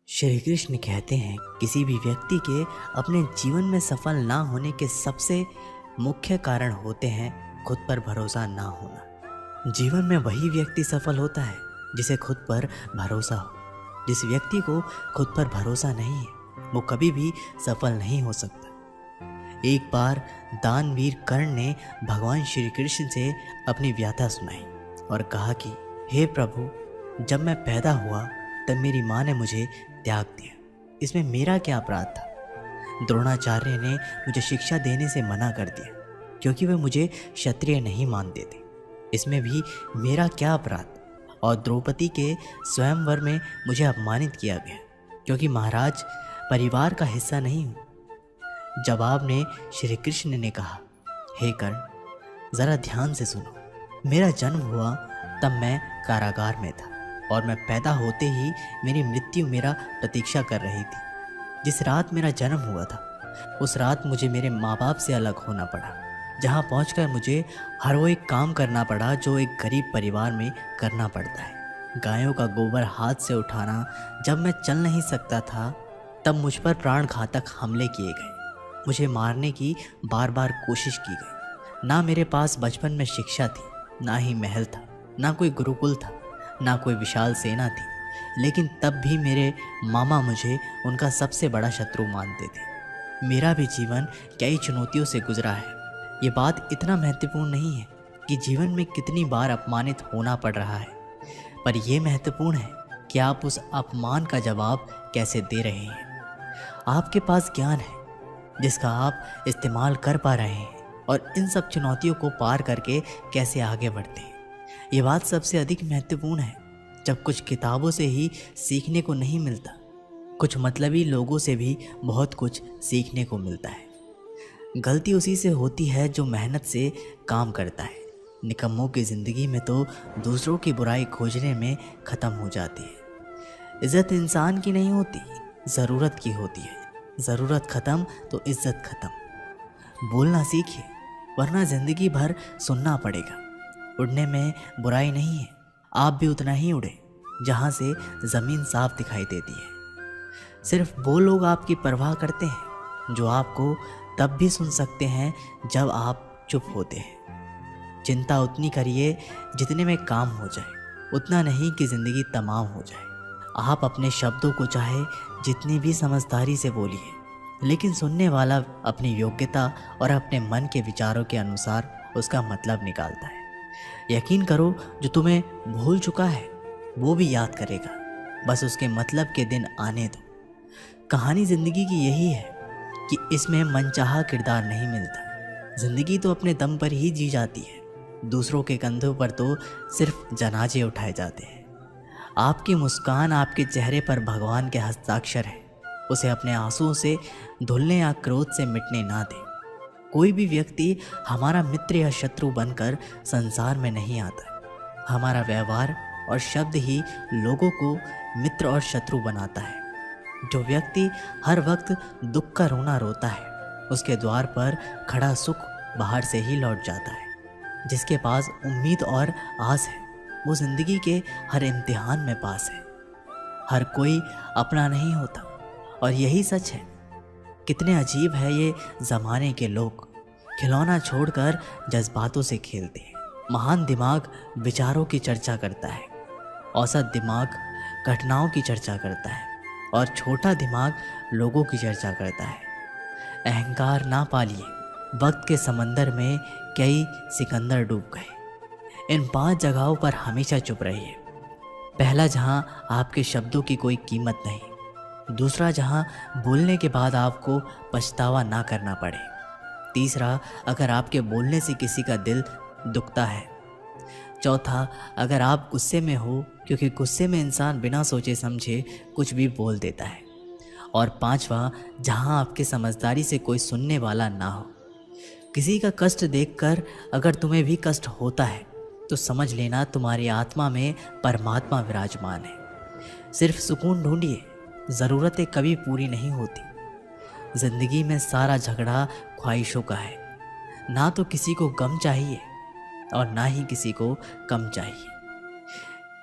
श्री कृष्ण कहते हैं किसी भी व्यक्ति के अपने जीवन में सफल ना होने के सबसे मुख्य कारण होते हैं खुद पर भरोसा ना होना। जीवन में वही व्यक्ति सफल होता है जिसे खुद पर भरोसा हो। जिस व्यक्ति को खुद पर भरोसा नहीं है वो कभी भी सफल नहीं हो सकता। एक बार दानवीर कर्ण ने भगवान श्री कृष्ण से अपनी व्यथा सुनाई और कहा कि हे प्रभु, जब मैं पैदा हुआ तब मेरी माँ ने मुझे त्याग दिया, इसमें मेरा क्या अपराध था। द्रोणाचार्य ने मुझे शिक्षा देने से मना कर दिया क्योंकि वे मुझे क्षत्रिय नहीं मानते थे, इसमें भी मेरा क्या अपराध। और द्रौपदी के स्वयंवर में मुझे अपमानित किया गया क्योंकि महाराज परिवार का हिस्सा नहीं हूँ। जवाब में श्री कृष्ण ने कहा, हे कर्ण, जरा ध्यान से सुनो। मेरा जन्म हुआ तब मैं कारागार में था और मैं पैदा होते ही मेरी मृत्यु मेरा प्रतीक्षा कर रही थी। जिस रात मेरा जन्म हुआ था उस रात मुझे मेरे माँ बाप से अलग होना पड़ा, जहाँ पहुँचकर मुझे हर वो एक काम करना पड़ा जो एक गरीब परिवार में करना पड़ता है। गायों का गोबर हाथ से उठाना। जब मैं चल नहीं सकता था तब मुझ पर प्राण घातक हमले किए गए। मुझे मारने की बार बार कोशिश की गई। ना मेरे पास बचपन में शिक्षा थी, ना ही महल था, ना कोई गुरुकुल था, ना कोई विशाल सेना थी, लेकिन तब भी मेरे मामा मुझे उनका सबसे बड़ा शत्रु मानते थे। मेरा भी जीवन कई चुनौतियों से गुजरा है। ये बात इतना महत्वपूर्ण नहीं है कि जीवन में कितनी बार अपमानित होना पड़ रहा है, पर यह महत्वपूर्ण है कि आप उस अपमान का जवाब कैसे दे रहे हैं। आपके पास ज्ञान है जिसका आप इस्तेमाल कर पा रहे हैं और इन सब चुनौतियों को पार करके कैसे आगे बढ़ते हैं। ये बात सबसे अधिक महत्वपूर्ण है जब कुछ किताबों से ही सीखने को नहीं मिलता, कुछ मतलबी लोगों से भी बहुत कुछ सीखने को मिलता है। गलती उसी से होती है जो मेहनत से काम करता है। निकम्मों की ज़िंदगी में तो दूसरों की बुराई खोजने में ख़त्म हो जाती है। इज़्ज़त इंसान की नहीं होती, ज़रूरत की होती है। ज़रूरत ख़त्म तो इज़्ज़त ख़त्म। बोलना सीखिए वरना ज़िंदगी भर सुनना पड़ेगा। उड़ने में बुराई नहीं है, आप भी उतना ही उड़े जहाँ से ज़मीन साफ दिखाई देती है। सिर्फ वो लोग आपकी परवाह करते हैं जो आपको तब भी सुन सकते हैं जब आप चुप होते हैं। चिंता उतनी करिए जितने में काम हो जाए, उतना नहीं कि ज़िंदगी तमाम हो जाए। आप अपने शब्दों को चाहे जितनी भी समझदारी से बोलिए, लेकिन सुनने वाला अपनी योग्यता और अपने मन के विचारों के अनुसार उसका मतलब निकालता है। यकीन करो, जो तुम्हें भूल चुका है वो भी याद करेगा, बस उसके मतलब के दिन आने दो। कहानी ज़िंदगी की यही है कि इसमें मनचाहा किरदार नहीं मिलता। ज़िंदगी तो अपने दम पर ही जी जाती है। दूसरों के कंधों पर तो सिर्फ जनाजे उठाए जाते हैं। आपकी मुस्कान आपके चेहरे पर भगवान के हस्ताक्षर है। उसे अपने आंसुओं से धुलने या क्रोध से मिटने ना दें। कोई भी व्यक्ति हमारा मित्र या शत्रु बनकर संसार में नहीं आता। हमारा व्यवहार और शब्द ही लोगों को मित्र और शत्रु बनाता है। जो व्यक्ति हर वक्त दुख का रोना रोता है उसके द्वार पर खड़ा सुख बाहर से ही लौट जाता है। जिसके पास उम्मीद और आस है वो जिंदगी के हर इम्तिहान में पास है। हर कोई अपना नहीं होता और यही सच है। कितने अजीब है ये ज़माने के लोग, खिलौना छोड़कर जज्बातों से खेलते हैं। महान दिमाग विचारों की चर्चा करता है, औसत दिमाग घटनाओं की चर्चा करता है और छोटा दिमाग लोगों की चर्चा करता है। अहंकार ना पालिए, वक्त के समंदर में कई सिकंदर डूब गए। इन 5 जगहों पर हमेशा चुप रहिए। पहला, जहाँ आपके शब्दों की कोई कीमत नहीं। दूसरा, जहाँ बोलने के बाद आपको पछतावा ना करना पड़े। तीसरा, अगर आपके बोलने से किसी का दिल दुखता है। चौथा, अगर आप गुस्से में हो, क्योंकि गुस्से में इंसान बिना सोचे समझे कुछ भी बोल देता है। और पांचवा, जहां आपके समझदारी से कोई सुनने वाला ना हो। किसी का कष्ट देखकर अगर तुम्हें भी कष्ट होता है तो समझ लेना तुम्हारी आत्मा में परमात्मा विराजमान है। सिर्फ सुकून ढूंढिए, ज़रूरतें कभी पूरी नहीं होती। ज़िंदगी में सारा झगड़ा ख्वाहिशों का है। ना तो किसी को गम चाहिए और ना ही किसी को कम चाहिए।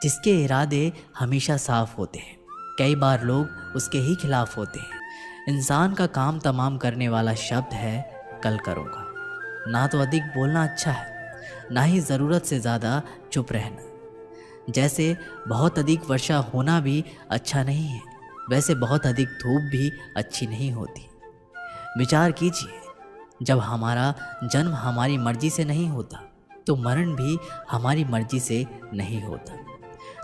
जिसके इरादे हमेशा साफ होते हैं। कई बार लोग उसके ही खिलाफ होते हैं। इंसान का काम तमाम करने वाला शब्द है कल करूँगा। ना तो अधिक बोलना अच्छा है, ना ही ज़रूरत से ज़्यादा चुप रहना। जैसे बहुत अधिक वर्षा होना भी अच्छा नहीं है, वैसे बहुत अधिक धूप भी अच्छी नहीं होती। विचार कीजिए, जब हमारा जन्म हमारी मर्जी से नहीं होता तो मरण भी हमारी मर्जी से नहीं होता।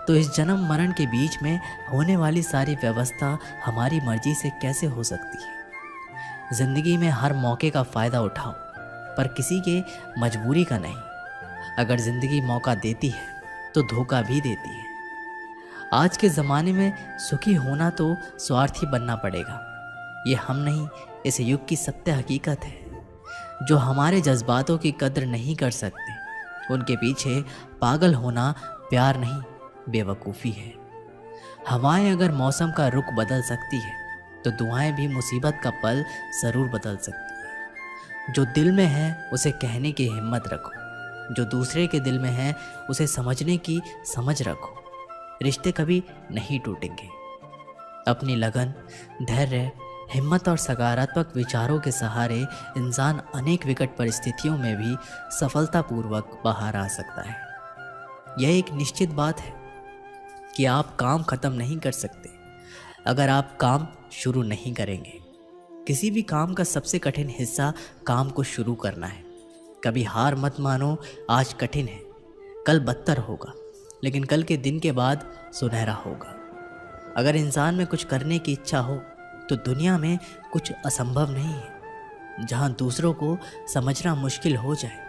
तो इस जन्म मरण के बीच में होने वाली सारी व्यवस्था हमारी मर्जी से कैसे हो सकती है? ज़िंदगी में हर मौके का फ़ायदा उठाओ, पर किसी के मजबूरी का नहीं। अगर ज़िंदगी मौका देती है तो धोखा भी देती है। आज के ज़माने में सुखी होना तो स्वार्थी बनना पड़ेगा। ये हम नहीं, इस युग की सत्य हकीकत है। जो हमारे जज्बातों की कद्र नहीं कर सकते, उनके पीछे पागल होना प्यार नहीं, बेवकूफ़ी है। हवाएं अगर मौसम का रुख बदल सकती है तो दुआएं भी मुसीबत का पल ज़रूर बदल सकती है। जो दिल में है उसे कहने की हिम्मत रखो, जो दूसरे के दिल में है उसे समझने की समझ रखो। रिश्ते कभी नहीं टूटेंगे। अपनी लगन, धैर्य, हिम्मत और सकारात्मक विचारों के सहारे इंसान अनेक विकट परिस्थितियों में भी सफलतापूर्वक बाहर आ सकता है। यह एक निश्चित बात है कि आप काम ख़त्म नहीं कर सकते अगर आप काम शुरू नहीं करेंगे। किसी भी काम का सबसे कठिन हिस्सा काम को शुरू करना है। कभी हार मत मानो, आज कठिन है, कल बदतर होगा, लेकिन कल के दिन के बाद सुनहरा होगा। अगर इंसान में कुछ करने की इच्छा हो तो दुनिया में कुछ असंभव नहीं है। जहाँ दूसरों को समझना मुश्किल हो जाए,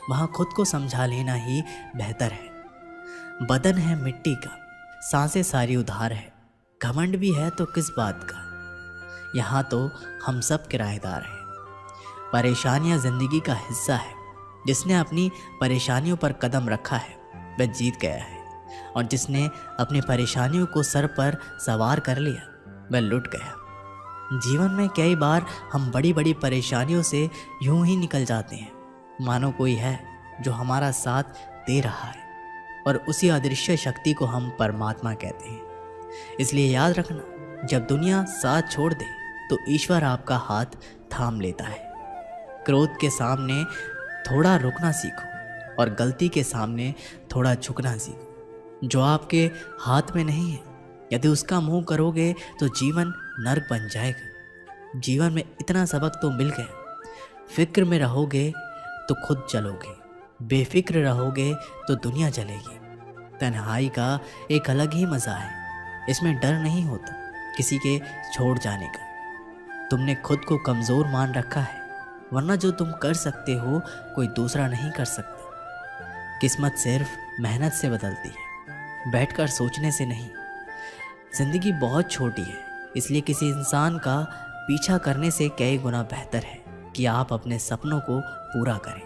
वहाँ खुद को समझा लेना ही बेहतर है। बदन है मिट्टी का, सांसें सारी उधार है, घमंड भी है तो किस बात का। यहाँ तो हम सब किराएदार हैं। परेशानियाँ ज़िंदगी का हिस्सा है। जिसने अपनी परेशानियों पर कदम रखा है वह जीत गया है, और जिसने अपनी परेशानियों को सर पर सवार कर लिया वह लुट गया। जीवन में कई बार हम बड़ी बड़ी परेशानियों से यूं ही निकल जाते हैं मानो कोई है जो हमारा साथ दे रहा है, और उसी अदृश्य शक्ति को हम परमात्मा कहते हैं। इसलिए याद रखना, जब दुनिया साथ छोड़ दे तो ईश्वर आपका हाथ थाम लेता है। क्रोध के सामने थोड़ा रुकना सीखो और गलती के सामने थोड़ा झुकना सीखो। जो आपके हाथ में नहीं है, यदि उसका मुंह करोगे तो जीवन नर्क बन जाएगा। जीवन में इतना सबक तो मिल गया। फिक्र में रहोगे तो खुद जलोगे, बेफिक्र रहोगे तो दुनिया जलेगी। तन्हाई का एक अलग ही मज़ा है। इसमें डर नहीं होता किसी के छोड़ जाने का। तुमने खुद को कमज़ोर मान रखा है, वरना जो तुम कर सकते हो कोई दूसरा नहीं कर सकता। किस्मत सिर्फ मेहनत से बदलती है, बैठकर सोचने से नहीं। ज़िंदगी बहुत छोटी है, इसलिए किसी इंसान का पीछा करने से कई गुना बेहतर है कि आप अपने सपनों को पूरा करें।